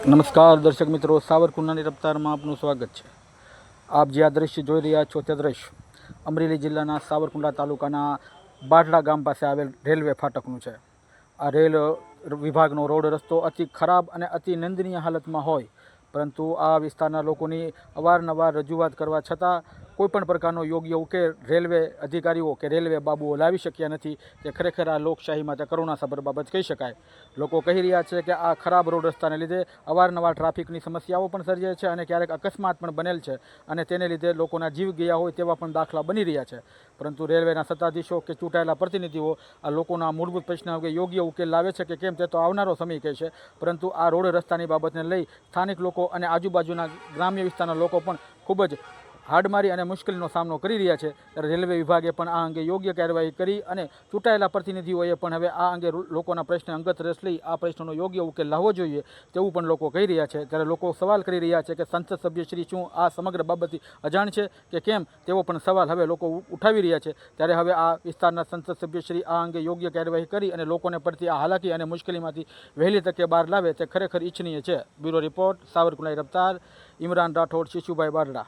નમસ્કાર દર્શક મિત્રો, સાવરકુંડલાની રફતારમાં આપનું સ્વાગત છે। આપ જે આ દ્રશ્ય જોઈ રહ્યા છો તે દ્રશ્ય અમરેલી જિલ્લાના સાવરકુંડલા તાલુકાના બાઢડા ગામ પાસે આવેલ રેલવે ફાટકનું છે। આ રેલ વિભાગનો રોડ રસ્તો અતિ ખરાબ અને અતિ નિંદનીય હાલતમાં હોય, પરંતુ આ વિસ્તારના લોકોની અવારનવાર રજૂઆત કરવા છતાં કોઈપણ પ્રકારનો યોગ્ય ઉકેલ રેલવે અધિકારીઓ કે રેલવે બાબુઓ લાવી શક્યા નથી। તે ખરેખર આ લોકશાહી માટે કરુણાસભર બાબત કહી શકાય। લોકો કહી રહ્યા છે કે આ ખરાબ રોડ રસ્તાને લીધે અવારનવાર ટ્રાફિકની સમસ્યાઓ પણ સર્જાય છે અને ક્યારેક અકસ્માત પણ બનેલ છે અને તેને લીધે લોકોના જીવ ગયા હોય તેવા પણ દાખલા બની રહ્યા છે। પરંતુ રેલવેના સત્તાધીશો કે ચૂંટાયેલા પ્રતિનિધિઓ આ લોકોના મૂળભૂત પ્રશ્નો અંગે યોગ્ય ઉકેલ લાવે છે કે કેમ તે તો આવનારો સમય કહેશે। પરંતુ આ રોડ રસ્તાની બાબતને લઈ સ્થાનિક લોકો અને આજુબાજુના ગ્રામ્ય વિસ્તારના લોકો પણ ખૂબ જ હાડમારી અને મુશ્કેલીનો સામનો કરી રહ્યા છે। ત્યારે રેલવે વિભાગે પણ આ અંગે યોગ્ય કાર્યવાહી કરી અને ચૂંટાયેલા પ્રતિનિધિઓએ પણ હવે આ અંગે લોકોના પ્રશ્ને અંગત રસ લઈ આ પ્રશ્નનો યોગ્ય ઉકેલ લાવવો જોઈએ તેવું પણ લોકો કહી રહ્યા છે। ત્યારે લોકો સવાલ કરી રહ્યા છે કે સંસદ સભ્યશ્રી શું આ સમગ્ર બાબતથી અજાણ છે કે કેમ, તેવો પણ સવાલ હવે લોકો ઉઠાવી રહ્યા છે। ત્યારે હવે આ વિસ્તારના સંસદ સભ્યશ્રી આ અંગે યોગ્ય કાર્યવાહી કરી અને લોકોને પડતી આ હાલાકી અને મુશ્કેલીમાંથી વહેલી તકે બહાર લાવે તે ખરેખર ઈચ્છનીય છે। Bureau report, Savarkundla રફતાર, Imran Rathod, શિશુભાઈ બારડા।